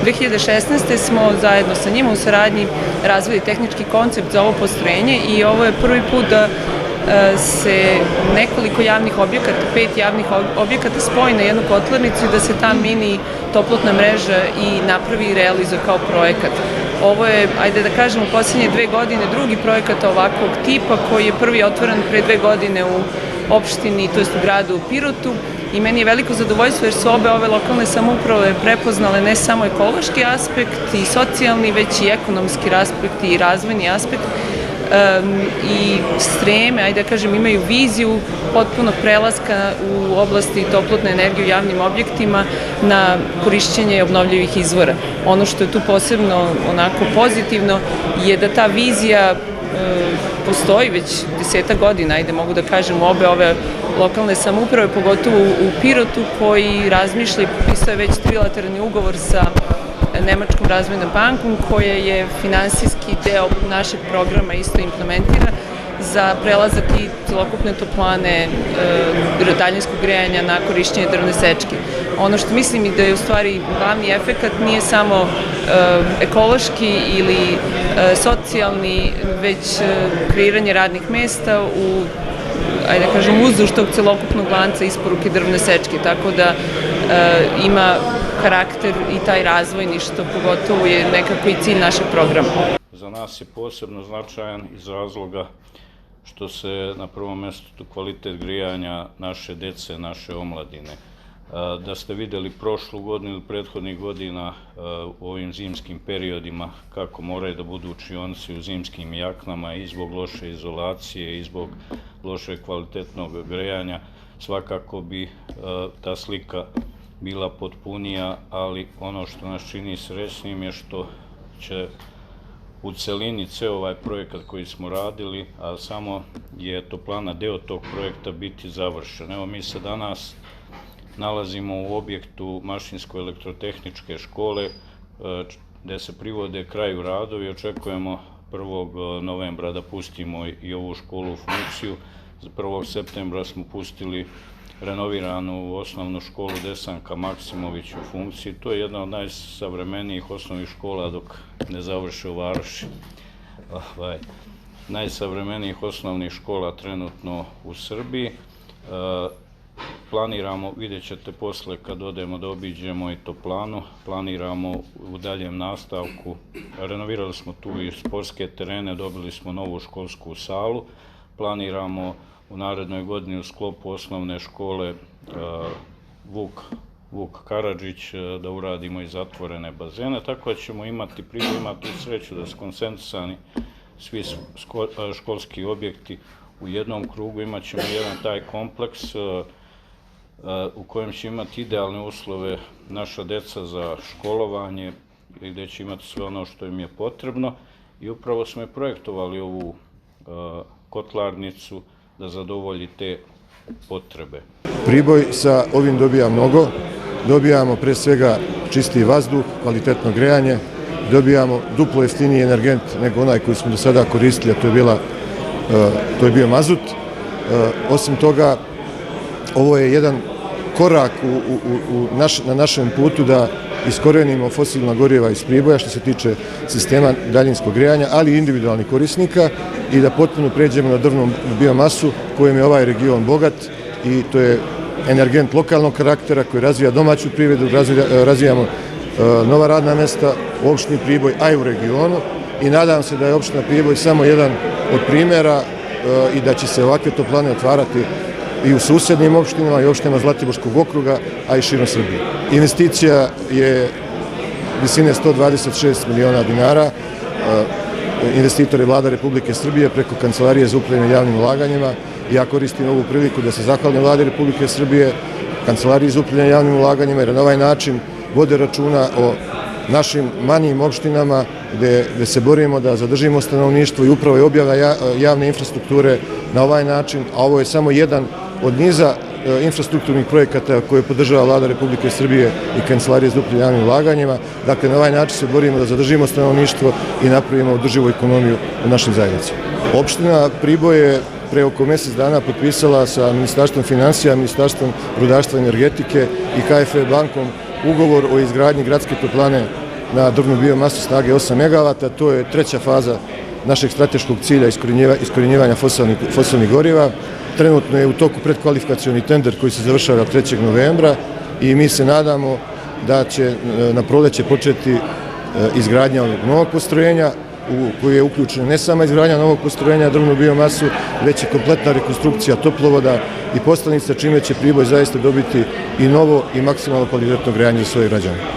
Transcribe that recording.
2016. smo zajedno sa njima u saradnji razvili tehnički koncept za ovo postrojenje i ovo je prvi put da se nekoliko javnih objekata, 5 javnih objekata spoji na jednu kotlarnicu i da se ta mini toplotna mreža i napravi i realizuje kao projekat. Ovo je, ajde da kažem, u posljednje 2 godine drugi projekat ovakvog tipa koji je prvi otvoren pre 2 godine u opštini, to jest u gradu Pirotu, i meni je veliko zadovoljstvo jer su ove lokalne samouprave prepoznale ne samo ekološki aspekt i socijalni, već i ekonomski aspekt i razvojni aspekt i streme, ajde da kažem, imaju viziju potpunog prelaska u oblasti toplotne energije u javnim objektima na korišćenje obnovljivih izvora. Ono što je tu posebno onako pozitivno je da ta vizija postoji već 10 godina, ajde mogu da kažem, ove lokalne samouprave, pogotovo u Pirotu, koji razmišlja i potpisao je već trilateralni ugovor sa Nemačkom razvojnom bankom, koja je finansijski deo našeg programa isto implementira za prelazak i celokupne toplane daljinskog grejanja na korišćenje drvne sečke. Ono što mislim i da je u stvari glavni efekat nije samo ekološki ili socijalni, već kreiranje radnih mesta u, ajde da kažem, uzduž tog celokupnog lanca isporuke drvne sečke, tako da ima karakter i taj razvojni, što pogotovo je nekako i cilj našeg programa. Za nas je posebno značajan iz razloga što se na prvom mjestu kvalitet grijanja naše dece, naše omladine. Da ste vidjeli prošlu godinu ili prethodnih godina u ovim zimskim periodima kako moraju da budu učionice u zimskim jaknama i zbog loše izolacije i zbog loše kvalitetnog grejanja, svakako bi ta slika bila potpunija, ali ono što nas čini srećnim je što će u celini ceo ovaj projekat koji smo radili, a samo je toplana deo tog projekta, biti završen. Evo, mi se danas nalazimo u objektu Mašinsko-elektrotehničke škole gde se privode kraju radovi. Očekujemo 1. novembra da pustimo i ovu školu u funkciju. 1. septembra smo pustili renoviranu osnovnu školu Desanka Maksimović u funkciji. To je jedna od najsavremenijih osnovnih škola dok ne završe u Varoši. Najsavremenijih osnovnih škola trenutno u Srbiji. Planiramo, vidjet ćete posle kad odemo da obiđemo i toplanu, planiramo u daljem nastavku, renovirali smo tu i sportske terene, dobili smo novu školsku salu, planiramo u narednoj godini u sklopu osnovne škole Vuk Karadžić da uradimo i zatvorene bazene, tako da ćemo imati sreću da su koncentrisani svi školski objekti u jednom krugu. Imat ćemo jedan taj kompleks u kojem će imati idealne uslove naša deca za školovanje i gde će imati sve ono što im je potrebno, i upravo smo je projektovali ovu kotlarnicu da zadovolji te potrebe. Priboj sa ovim dobija mnogo, dobijamo pre svega čistiji vazduh, kvalitetno grejanje, dobijamo duplo jeftiniji energent nego onaj koji smo do sada koristili, a to je bio mazut. Osim toga, ovo je jedan korak na našem putu da iskorenimo fosilna goriva iz Priboja što se tiče sistema daljinskog grejanja, ali i individualnih korisnika, i da potpuno pređemo na drvnu biomasu kojom je ovaj region bogat, i to je energent lokalnog karaktera koji razvija domaću privredu, razvijamo nova radna mesta u opštini Priboj, a i u regionu, i nadam se da je opština Priboj samo jedan od primera i da će se ovakve toplane otvarati i u susednim opštinama i opštinama Zlatiborskog okruga, a i širom Srbije. Investicija je visine 126 miliona dinara. Investitor je Vlada Republike Srbije preko Kancelarije za upravljanje javnim ulaganjima. Ja koristim ovu priliku da se zahvalim Vladi Republike Srbije, Kancelariji za upravljanje javnim ulaganjima, jer na ovaj način vode računa o našim manjim opštinama gde se borimo da zadržimo stanovništvo, i upravo je objava javne infrastrukture na ovaj način, a ovo je samo jedan od niza infrastrukturnih projekata koje podržava Vlada Republike Srbije i Kancelarija za upravljanje javnim ulaganjima. Dakle, na ovaj način se borimo da zadržimo stanovništvo i napravimo održivu ekonomiju u našim zajednicama. Opština Priboj je pre oko mesec dana potpisala sa Ministarstvom finansija, Ministarstvom rudarstva i energetike i KfW bankom ugovor o izgradnji gradske toplane na drvnu biomasu snage 8 MW. To je treća faza našeg strateškog cilja iskorjenjivanja fosilnih goriva. Trenutno je u toku predkvalifikacioni tender koji se završava 3. novembra i mi se nadamo da će na proleće početi izgradnja ovog novog postrojenja u koji je uključena ne sama izgradnja novog postrojenja drvnu biomasu, već i kompletna rekonstrukcija toplovoda i postavnica, čime će Priboj zaista dobiti i novo i maksimalno kvalitetno grejanje za svoje građane.